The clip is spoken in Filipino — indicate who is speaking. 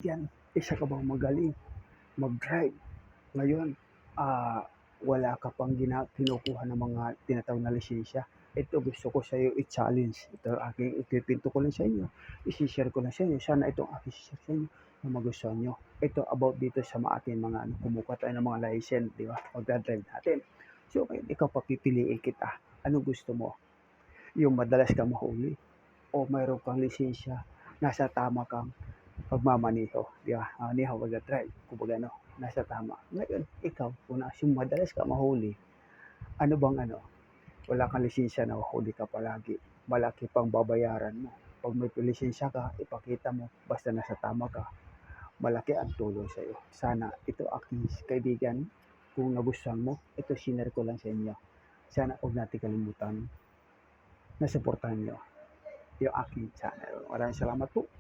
Speaker 1: Yan, isa ka bang magaling mag-drive? Ngayon, wala ka pang kinukuha ng mga tinatawag na lisensya. Ito gusto ko sa iyo i-challenge. Ito aking ipipinto ko lang sa inyo. I-share ko lang sa inyo. Sana itong aking share sa inyo na magustuhan nyo. Ito about dito sa ating mga kumukuha tayo ng mga license, di ba? Pag-drive natin. So, ngayon, ikaw papipiliin kita. Ano gusto mo? Yung madalas kang mahuli o mayroon kang lisensya, nasa tama kang pagmamaneho, di ba? Maneho, pag-drive, kumbaga nasa tama. Ngayon, ikaw, kung yung madalas ka mahuli, ano bang wala kang lisensya, nahuhuli ka palagi, malaki pang babayaran mo. Pag may lisensya ka, ipakita mo, basta nasa tama ka, malaki ang tulong sa iyo. Sana ito aking kaibigan, kung nagustuhan mo, ito sinare ko lang sa inyo. Sana huwag natin kalimutan na supportahan nyo yung aking channel. Maraming salamat po.